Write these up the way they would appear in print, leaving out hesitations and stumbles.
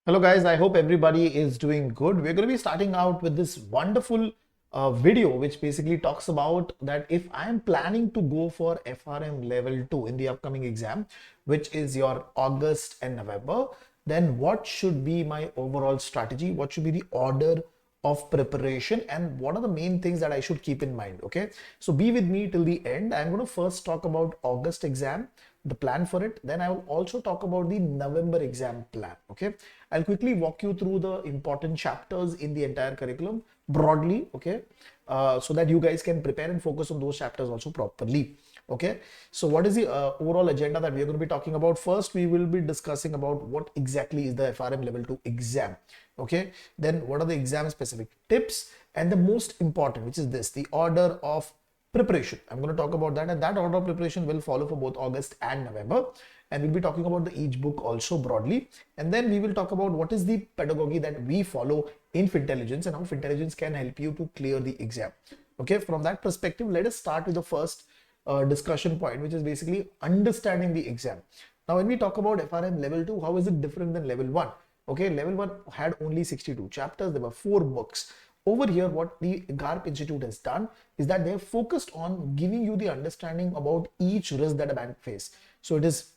Hello guys, I hope everybody is doing good. We're going to be starting out with this wonderful video which basically talks about that if I'm planning to go for FRM Level 2 in the upcoming exam, which is your August and November, then what should be my overall strategy? What should be the order of preparation and what are the main things that I should keep in mind? Okay, so be with me till the end. I'm going to first talk about August exam, the plan for it. Then I will also talk about the November exam plan. Okay, I'll quickly walk you through the important chapters in the entire curriculum broadly. Okay, so that you guys can prepare and focus on those chapters also properly. Okay, so what is the overall agenda that we are going to be talking about? First, we will be discussing about what exactly is the FRM Level 2 exam. Okay, then what are the exam specific tips, and the most important, which is this, the order of preparation. I'm going to talk about that, and that order of preparation will follow for both August and November. And we'll be talking about the each book also broadly, and then we will talk about what is the pedagogy that we follow in Fintelligents and how Fintelligents can help you to clear the exam. Okay, from that perspective, let us start with the first discussion point, which is basically understanding the exam. Now, when we talk about FRM Level 2, how is it different than Level 1? Okay, Level 1 had only 62 chapters. There were 4 books. Over here, what the GARP Institute has done is that they have focused on giving you the understanding about each risk that a bank face. So it is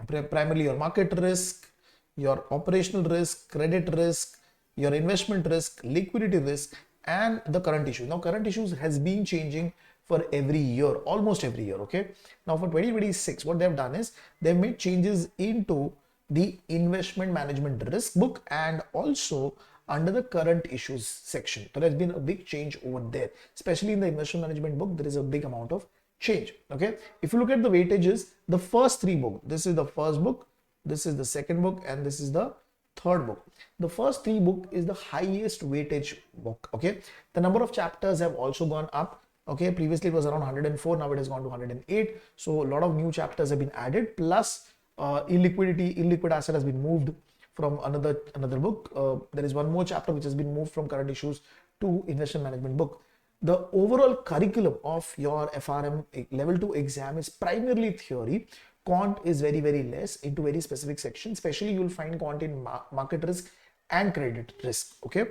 primarily your market risk, your operational risk, credit risk, your investment risk, liquidity risk, and the current issue. Now, current issues has been changing for every year, almost every year. Okay. Now, for 2026, what they have done is they've made changes into the investment management risk book and also under the current issues section. There has been a big change over there, especially in the investment management book. There is a big amount of change. Okay, if you look at the weightages, the first 3 books, this is the first book, this is the second book, and this is the third book. The first 3 book is the highest weightage book. Okay, the number of chapters have also gone up. Okay, previously it was around 104, now it has gone to 108. So a lot of new chapters have been added, plus illiquid asset has been moved from another book. There is one more chapter which has been moved from current issues to investment management book. The overall curriculum of your FRM Level 2 exam is primarily theory. Quant is very, very less into very specific sections. Especially you will find quant in market risk and credit risk. Okay.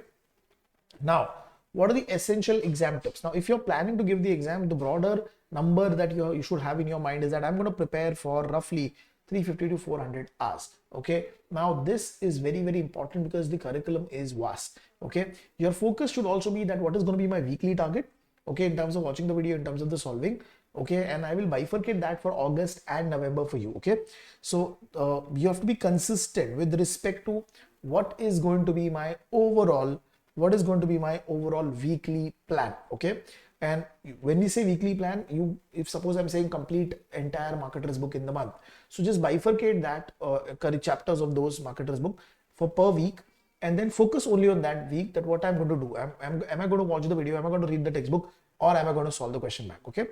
Now, what are the essential exam tips? Now, if you're planning to give the exam, the broader number that you should have in your mind is that I'm going to prepare for roughly 350 to 400 hours. Okay. Now, this is very, very important because the curriculum is vast. Okay. Your focus should also be that what is going to be my weekly target. Okay. In terms of watching the video, in terms of the solving. Okay. And I will bifurcate that for August and November for you. Okay. So you have to be consistent with respect to what is going to be my overall weekly plan. Okay. And when we say weekly plan, if suppose I'm saying complete entire market risk book in the month, so just bifurcate that chapters of those market risk book for per week, and then focus only on that week, that what I'm going to do. Am I going to watch the video? Am I going to read the textbook? Or am I going to solve the question back? Okay.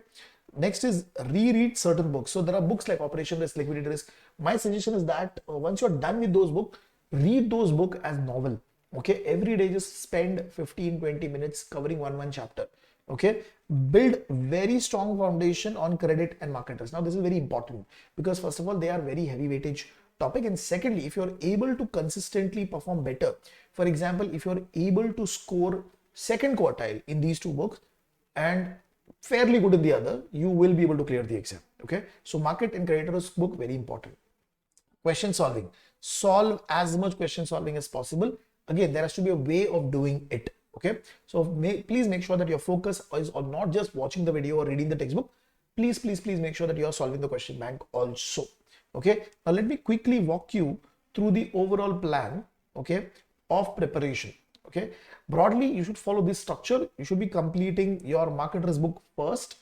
Next is reread certain books. So there are books like Operation Risk, Liquidity Risk. My suggestion is that once you're done with those books, read those books as novel. Okay, every day just spend 15-20 minutes covering one chapter. Okay, build very strong foundation on credit and market risk. Now this is very important because first of all, they are very heavy weightage topic, and secondly, if you're able to consistently perform better, for example, if you're able to score second quartile in these 2 books and fairly good in the other, you will be able to clear the exam. Okay, so market and credit risk book, very important. Question solving, solve as much question solving as possible. Again, there has to be a way of doing it. Okay, so please make sure that your focus is on not just watching the video or reading the textbook. Please make sure that you are solving the question bank also. Okay, now let me quickly walk you through the overall plan, okay, of preparation. Okay, broadly you should follow this structure. You should be completing your market risk book first,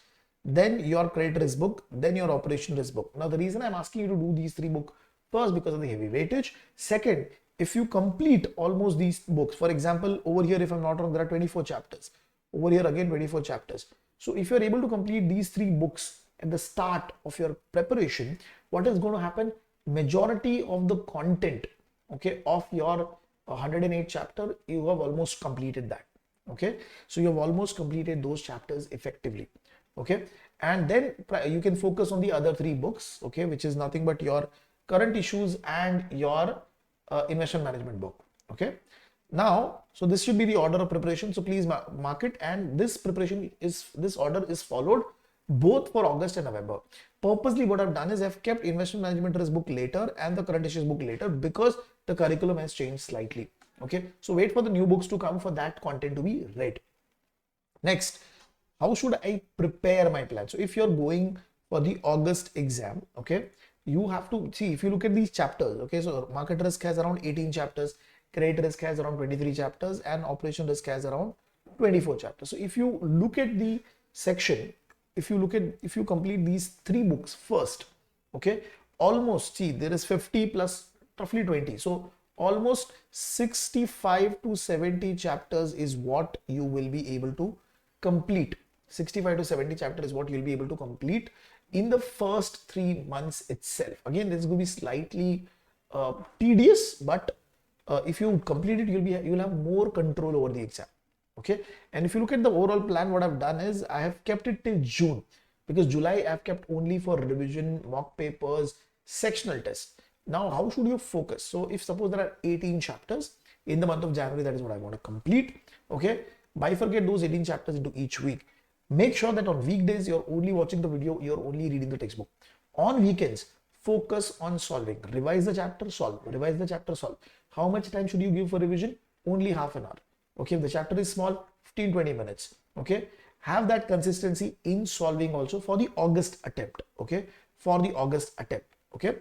then your credit risk book, then your operation risk book. Now the reason I'm asking you to do these 3 books, first, because of the heavy weightage. Second, if you complete almost these books, for example, over here, if I'm not wrong, there are 24 chapters. Over here again, 24 chapters. So if you're able to complete these 3 books at the start of your preparation, what is going to happen? Majority of the content, okay, of your 108 chapter, you have almost completed that. Okay, so you have almost completed those chapters effectively. Okay, and then you can focus on the other 3 books, okay, which is nothing but your current issues and your investment management book. Okay. Now, so this should be the order of preparation. So please mark it. And this order is followed both for August and November. Purposely, what I've done is I've kept investment management risk book later and the current issues book later because the curriculum has changed slightly. Okay. So wait for the new books to come for that content to be read. Next, how should I prepare my plan? So if you're going for the August exam, okay, you have to see, if you look at these chapters, okay, so market risk has around 18 chapters, credit risk has around 23 chapters, and operation risk has around 24 chapters. So if you look at the section, if you complete these 3 books first, okay, almost, see, there is 50 plus roughly 20. So almost 65 to 70 chapters is what you will be able to complete. 65 to 70 chapters is what you'll be able to complete in the first 3 months itself. Again, this is going to be slightly tedious, but if you complete it, you'll have more control over the exam. Okay. And if you look at the overall plan, what I've done is I have kept it till June, because July I've kept only for revision, mock papers, sectional tests. Now, how should you focus? So if suppose there are 18 chapters in the month of January, that is what I want to complete. Okay. Bifurcate those 18 chapters into each week. Make sure that on weekdays, you're only watching the video, you're only reading the textbook. On weekends, focus on solving. Revise the chapter, solve. Revise the chapter, solve. How much time should you give for revision? Only half an hour. Okay, if the chapter is small, 15-20 minutes. Okay, have that consistency in solving also for the August attempt. Okay, for the August attempt. Okay,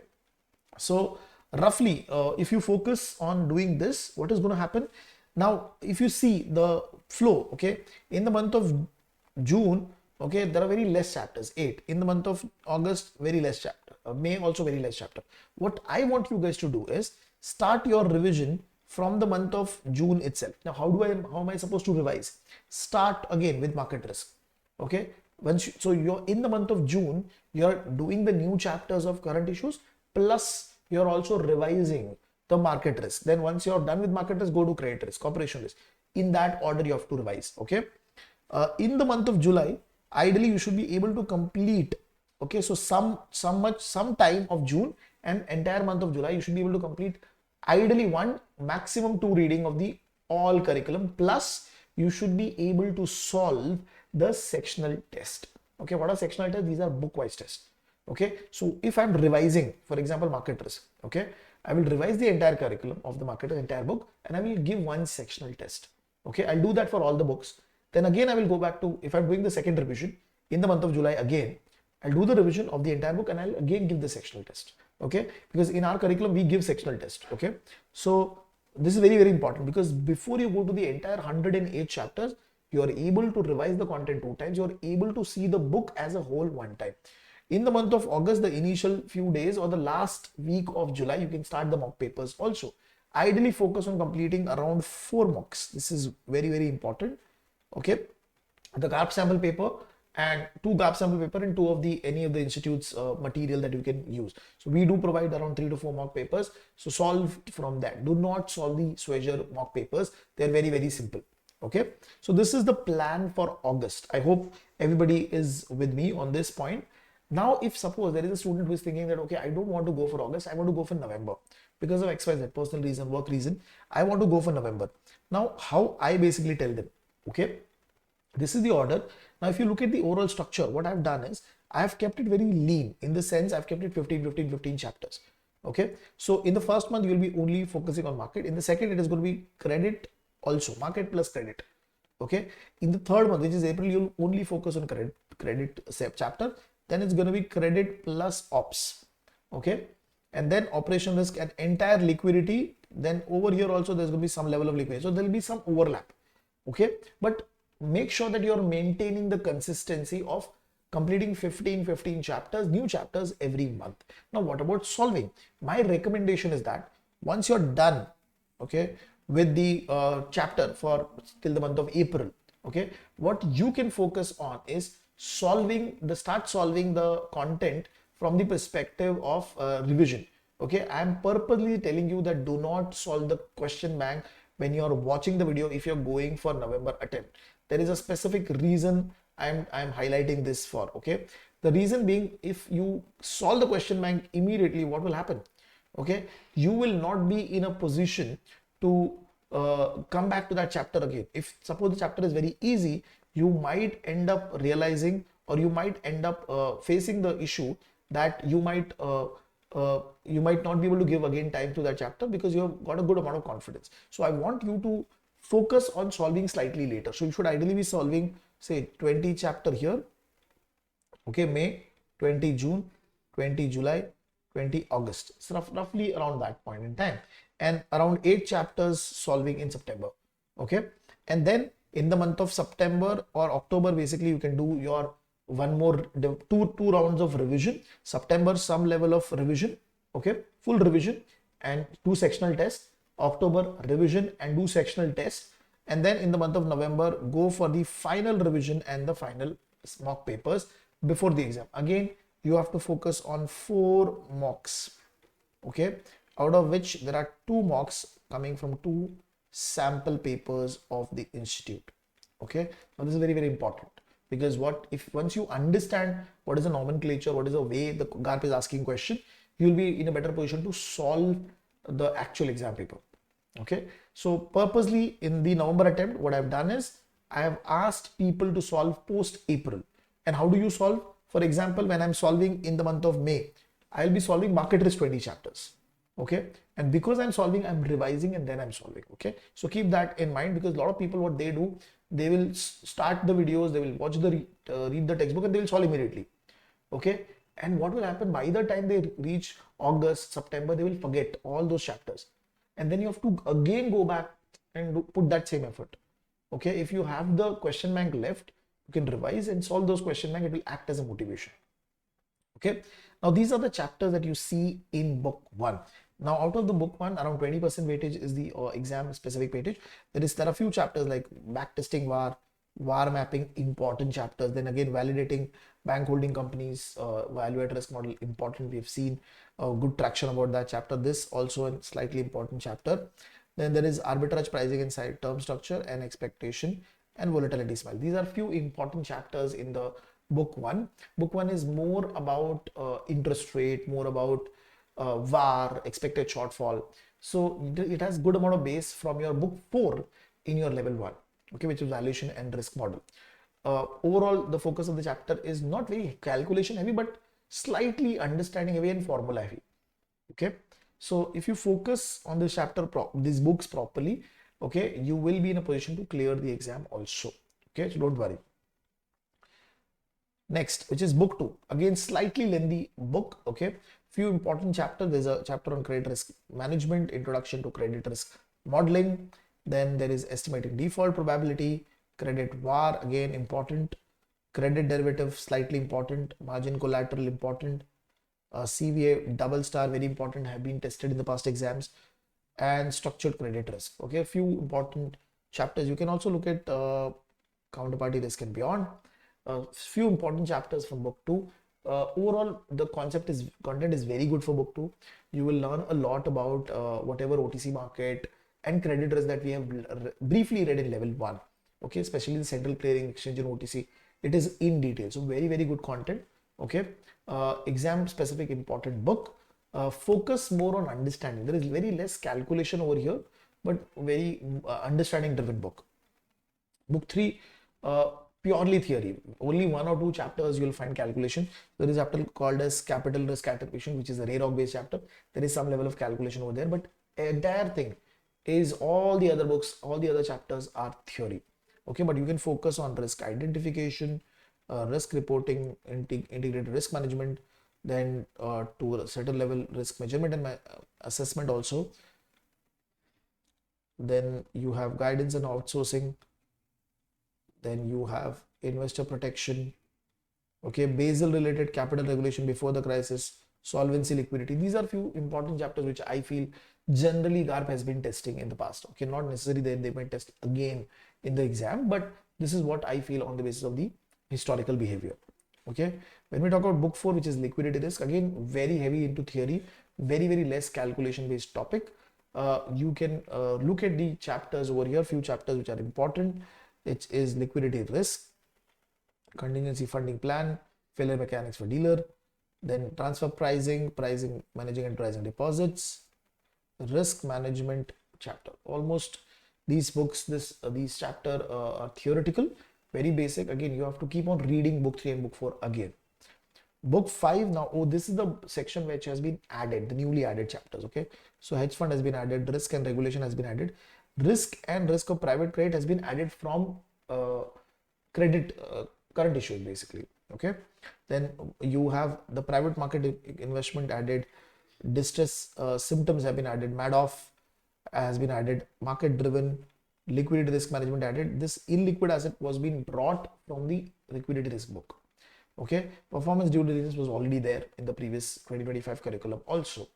so roughly, if you focus on doing this, what is going to happen? Now, if you see the flow, okay, in the month of June, okay, there are very less chapters, 8. In the month of August, very less chapter. May also very less chapter. What I want you guys to do is start your revision from the month of June itself. Now, how am I supposed to revise? Start again with market risk. Okay. So you're in the month of June, you're doing the new chapters of current issues, plus you're also revising the market risk. Then once you're done with market risk, go to credit risk, operation risk. In that order, you have to revise. Okay. In the month of July, ideally you should be able to complete. Okay. So some time of June and entire month of July, you should be able to complete ideally 1, maximum 2 reading of the all curriculum, plus you should be able to solve the sectional test. Okay, what are sectional tests? These are book-wise tests. Okay, so if I'm revising, for example, market risk, okay, I will revise the entire curriculum of the market, entire book, and I will give 1 sectional test. Okay, I'll do that for all the books. Then again, I will go back to, if I'm doing the second revision in the month of July again, I'll do the revision of the entire book and I'll again give the sectional test. Okay, because in our curriculum we give sectional test. Okay, so this is very, very important, because before you go to the entire 108 chapters, you are able to revise the content 2 times. You are able to see the book as a whole 1 time. In the month of August, the initial few days or the last week of July, you can start the mock papers also. Ideally focus on completing around 4 mocks. This is very, very important. Okay, the gap sample paper and 2 gap sample paper and 2 of any of the institute's material that you can use. So we do provide around 3 to 4 mock papers. So solve from that. Do not solve the Swagger mock papers. They're very, very simple. Okay. So this is the plan for August. I hope everybody is with me on this point. Now, if suppose there is a student who is thinking that, okay, I don't want to go for August, I want to go for November because of XYZ, personal reason, work reason, I want to go for November. Now, how I basically tell them, okay, this is the order. Now, if you look at the overall structure, what I've done is I have kept it very lean, in the sense I've kept it 15 chapters. Okay. So in the first month, you will be only focusing on market. In the second, it is going to be credit also, market plus credit. Okay. In the third month, which is April, you'll only focus on credit chapter. Then it's going to be credit plus ops. Okay. And then operation risk and entire liquidity. Then over here also, there's going to be some level of liquidity. So there will be some overlap. Okay. But make sure that you're maintaining the consistency of completing 15 chapters, new chapters every month. Now, what about solving? My recommendation is that once you're done, okay, with the chapter for till the month of April, okay, what you can focus on is start solving the content from the perspective of revision. Okay, I'm purposely telling you that do not solve the question bank when you're watching the video if you're going for November attempt. There is a specific reason I'm highlighting this for. Okay, the reason being, if you solve the question bank immediately, what will happen? okay, you will not be in a position to come back to that chapter again. If suppose the chapter is very easy, you might end up realizing, or you might end up facing the issue that you might not be able to give again time to that chapter because you have got a good amount of confidence. So I want you to focus on solving slightly later. So you should ideally be solving, say, 20 chapter here, okay, May, 20 June, 20 July, 20 August. So roughly around that point in time, and around 8 chapters solving in September, okay. And then in the month of September or October, basically you can do your one more two rounds of revision. September some level of revision, okay, full revision and 2 sectional tests. October revision and do sectional tests, and then in the month of November go for the final revision and the final mock papers before the exam. Again, you have to focus on 4 mocks, okay, out of which there are 2 mocks coming from 2 sample papers of the institute, okay. Now this is very, very important, because what if once you understand what is the nomenclature, what is the way the GARP is asking question, you will be in a better position to solve the actual exam paper, okay. So purposely in the November attempt, what I've done is I have asked people to solve post April. And how do you solve? For example, when I'm solving in the month of May, I'll be solving market risk 20 chapters, okay. And because I'm solving, I'm revising and then I'm solving, okay. So keep that in mind, because a lot of people, what they do, they will start the videos, they will watch the read the textbook and they will solve immediately, okay. And what will happen, by the time they reach August, September, they will forget all those chapters, and then you have to again go back and put that same effort, okay. If you have the question bank left, you can revise and solve those question bank. It will act as a motivation, okay. Now these are the chapters that you see in book 1. Now out of the book 1, around 20% weightage is the exam specific weightage. There are a few chapters like backtesting VAR mapping, important chapters. Then again, validating bank holding companies, evaluate risk model, important. We have seen good traction about that chapter. This also a slightly important chapter. Then there is arbitrage, pricing inside term structure, and expectation and volatility smile. These are few important chapters in the book 1. Book 1 is more about interest rate, more about VAR, expected shortfall. So it has good amount of base from your book 4 in your level 1, okay, which is valuation and risk model. Overall, the focus of the chapter is not very calculation heavy, but slightly understanding heavy and formula heavy, okay. So if you focus on this chapter, these books properly, okay, you will be in a position to clear the exam also, okay. So don't worry. Next, which is book 2, again slightly lengthy book, okay. Few important chapters. There's a chapter on credit risk management, introduction to credit risk modeling. Then there is estimating default probability, credit VAR, again important, credit derivative slightly important, margin collateral important, CVA double star very important, have been tested in the past exams, and structured credit risk, okay. A few important chapters. You can also look at counterparty risk and beyond. Few important chapters from book 2. Overall, the content is very good for book 2. You will learn a lot about whatever OTC market and credit risk that we have briefly read in level 1, okay, especially the central clearing, exchange and OTC. It is in detail, so very, very good content, okay. Exam specific important book. Focus more on understanding. There is very less calculation over here, but very understanding driven book. Book 3, purely theory. Only 1 or 2 chapters you will find calculation. There is a chapter called as capital risk attribution, which is a RAROC based chapter. There is some level of calculation over there, but entire thing is all the other books, all the other chapters are theory, okay. But you can focus on risk identification, risk reporting, integrated risk management, then to a certain level risk measurement and assessment also. Then you have guidance and outsourcing. Then you have investor protection, okay, Basel related capital regulation before the crisis, solvency, liquidity. These are few important chapters which I feel generally GARP has been testing in the past, okay. Not necessarily that they might test again in the exam, but this is what I feel on the basis of the historical behavior, okay. When we talk about book 4, which is liquidity risk, again very heavy into theory, very, very less calculation based topic. You can look at the chapters over here, few chapters which are important. It is liquidity risk, contingency funding plan, failure mechanics for dealer, Then transfer pricing, managing and pricing deposits, risk management chapter. Almost these books, these chapter are theoretical, very basic. Again, you have to keep on reading book 3 and book 4 again. Book 5 now, oh, this is the section which has been added, the newly added chapters. Okay, so hedge fund has been added, risk and regulation has been added, risk of private credit has been added from credit current issues basically. Okay, then you have the private market investment added, distress symptoms have been added, Madoff has been added, market driven, liquidity risk management added. This illiquid asset was being brought from the liquidity risk book. Okay, performance due diligence was already there in the previous 2025 curriculum also.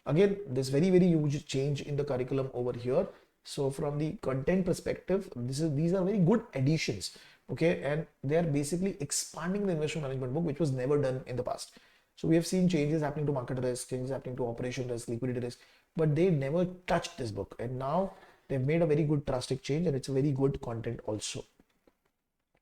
Again, this very huge change in the curriculum over here. So from the content perspective, these are very good additions. Okay, and they are basically expanding the investment management book, which was never done in the past. So we have seen changes happening to market risk, changes happening to operation risk, liquidity risk, but they never touched this book, and now they've made a very good drastic change, and it's a very good content also.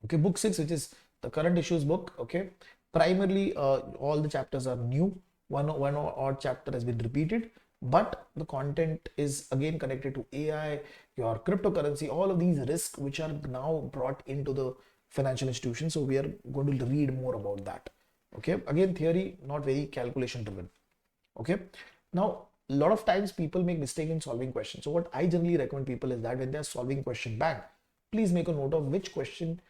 Okay, book 6, which is the current issues book. Okay, primarily all the chapters are new. One odd chapter has been repeated, but the content is again connected to AI, your cryptocurrency, all of these risks which are now brought into the financial institution. So we are going to read more about that. Okay, again, theory, not very calculation driven. Okay, now a lot of times people make mistake in solving questions. So what I generally recommend people is that when they are solving question bank, please make a note of which question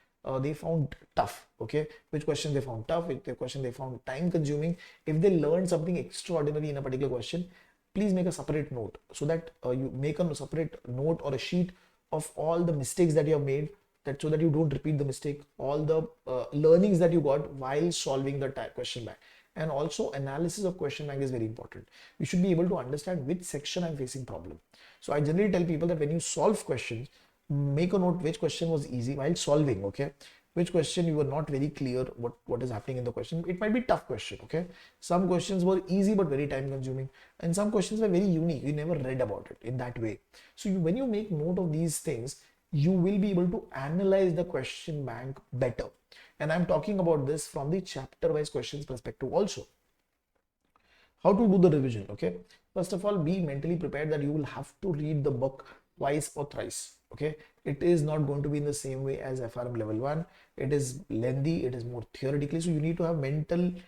they found tough. Okay, which question they found tough, which question they found time consuming. If they learned something extraordinary in a particular question, please make a separate note, so that you make a separate note or a sheet of all the mistakes that you have made, that so that you don't repeat the mistake, all the learnings that you got while solving the question bank. And also analysis of question bank is very important. You should be able to understand which section I'm facing problem. So I generally tell people that when you solve questions, make a note which question was easy while solving. Okay, which question you were not very clear what is happening in the question. It might be tough question. Okay, some questions were easy but very time consuming, and some questions were very unique, you never read about it in that way. So when you make note of these things, you will be able to analyze the question bank better. And I'm talking about this from the chapter wise questions perspective also. How to do the revision? Okay, first of all, be mentally prepared that you will have to read the book twice or thrice. Okay, it is not going to be in the same way as FRM level 1. It is lengthy, it is more theoretically, so you need to have mentally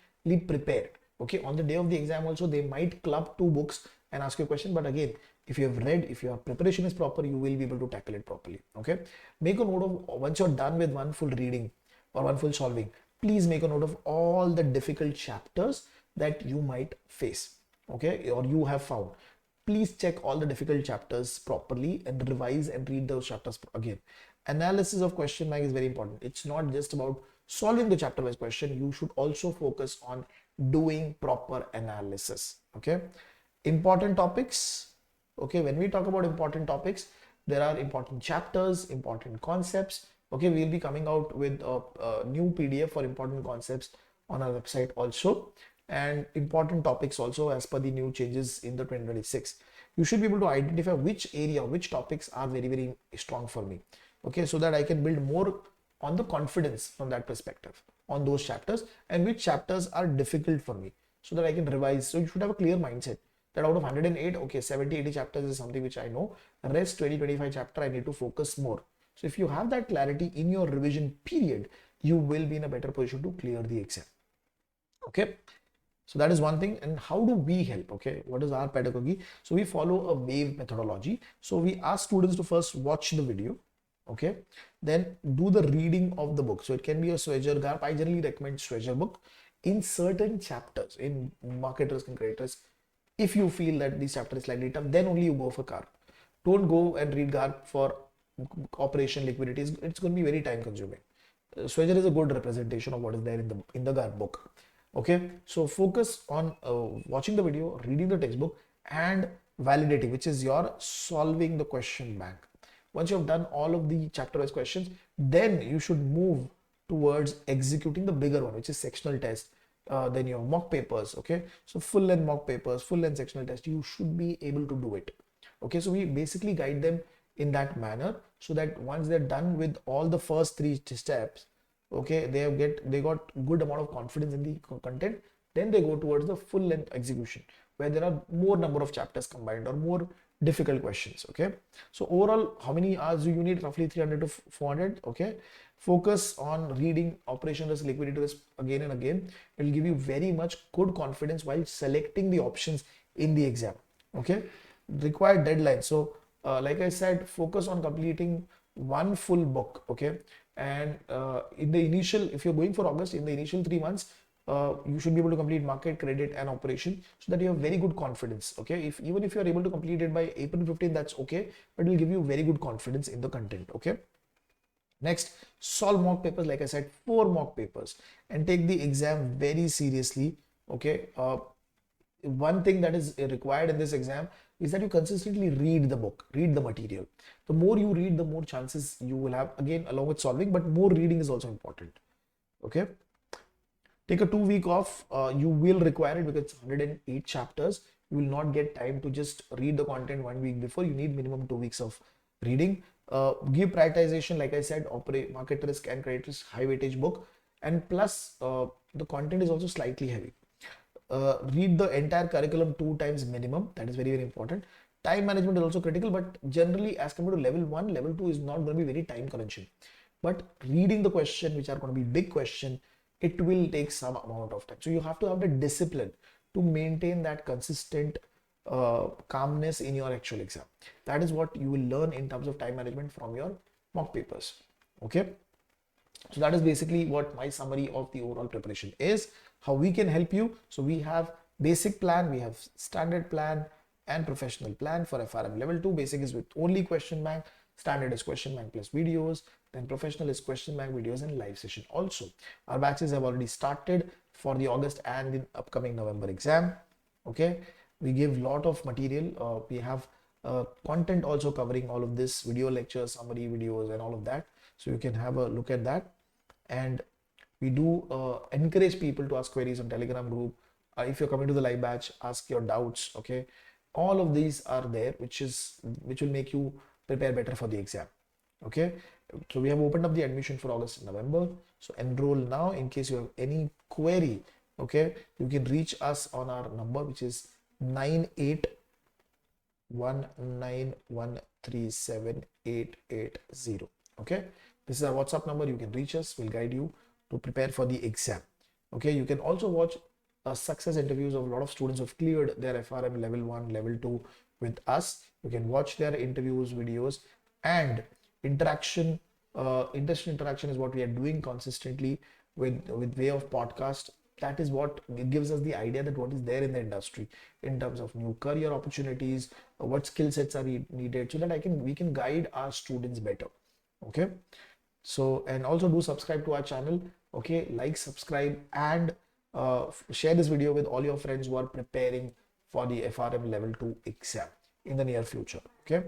prepared. Okay, on the day of the exam also they might club two books and ask you a question, but again, if you have read, if your preparation is proper, you will be able to tackle it properly. Okay, make a note of, once you're done with one full reading or one full solving, please make a note of all the difficult chapters that you might face, okay, or you have found. Please check all the difficult chapters properly and revise and read those chapters again. Analysis of question bank is very important. It's not just about solving the chapter wise question. You should also focus on doing proper analysis. Okay, important topics. Okay, when we talk about important topics, there are important chapters, important concepts. Okay, we'll be coming out with a new PDF for important concepts on our website also, and important topics also as per the new changes in the 2026. You should be able to identify which area, which topics are very strong for me. Okay, so that I can build more on the confidence from that perspective on those chapters, and which chapters are difficult for me, so that I can revise. So you should have a clear mindset that out of 108, okay, 70-80 chapters is something which I know, rest 20-25 chapter I need to focus more. So if you have that clarity in your revision period, you will be in a better position to clear the exam. Okay, so that is one thing. And how do we help? Okay, what is our pedagogy? So we follow a wave methodology. So we ask students to first watch the video, okay, then do the reading of the book. So it can be a Schweitzer GARP. I generally recommend Schweitzer book in certain chapters in market risk and credit risk. If you feel that this chapter is slightly tough, then only you go for GARP. Don't go and read GARP for operation liquidity. It's going to be very time consuming. Schweitzer is a good representation of what is there in the GARP book. Okay, so focus on watching the video, reading the textbook, and validating, which is your solving the question bank. Once you have done all of the chapter wise questions, then you should move towards executing the bigger one, which is sectional test. Then your mock papers. Okay, so full length mock papers, full length sectional test, you should be able to do it. Okay, so we basically guide them in that manner, so that once they're done with all the first three steps, okay, they got good amount of confidence in the content, Then they go towards the full length execution where there are more number of chapters combined or more difficult questions. Okay, so overall, how many hours do you need? Roughly 300 to 400. Okay, focus on reading operation risk, liquidity risk again and again. It will give you very much good confidence while selecting the options in the exam. Okay, required deadline. So like I said, focus on completing one full book. Okay, and in the initial, if you're going for August, in the initial 3 months, you should be able to complete market, credit, and operation, so that you have very good confidence. Okay, if even if you are able to complete it by April 15, that's okay, but it will give you very good confidence in the content. Okay, next, solve mock papers. Like I said, 4 mock papers, and take the exam very seriously. Okay, one thing that is required in this exam is that you consistently read the book, read the material. The more you read, the more chances you will have, again along with solving, but more reading is also important. Okay, take a 2 week off. You will require it because it's 108 chapters. You will not get time to just read the content 1 week before. You need minimum 2 weeks of reading. Give prioritization, like I said, operate market risk and credit risk, high weightage book, and plus the content is also slightly heavy. Read the entire curriculum 2 times minimum. That is very, very important. Time management is also critical, but generally as compared to level 1, level 2 is not going to be very time crunching. But reading the question, which are going to be big question, it will take some amount of time. So you have to have the discipline to maintain that consistent calmness in your actual exam. That is what you will learn in terms of time management from your mock papers. Okay. So that is basically what my summary of the overall preparation is, how we can help you. So we have basic plan, we have standard plan and professional plan for FRM level 2. Basic is with only question bank, standard is question bank plus videos, then professional is question bank, videos, and live session. Also, our batches have already started for the August and the upcoming November exam. Okay, we give lot of material. We have content also covering all of this, video lectures, summary videos, and all of that. So you can have a look at that. And we do encourage people to ask queries on Telegram group. If you're coming to the live batch, ask your doubts. Okay, all of these are there, which will make you prepare better for the exam. Okay, so we have opened up the admission for August and November. So enroll now in case you have any query. Okay, you can reach us on our number, which is 9819137880. Okay, this is our WhatsApp number. You can reach us. We'll guide you to prepare for the exam. Okay, you can also watch success interviews of a lot of students who have cleared their FRM level 1, level 2 with us. You can watch their interviews, videos, and interaction. Industry interaction is what we are doing consistently with way of podcast. That is what gives us the idea that what is there in the industry in terms of new career opportunities, what skill sets are needed, so that we can guide our students better. Okay, so, and also do subscribe to our channel. Okay, like, subscribe, and share this video with all your friends who are preparing for the FRM level 2 exam in the near future. Okay,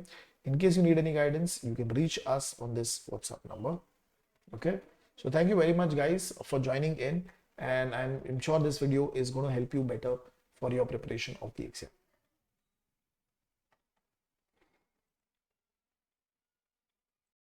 in case you need any guidance, you can reach us on this WhatsApp number. Okay, so thank you very much guys for joining in, and I'm sure this video is going to help you better for your preparation of the exam.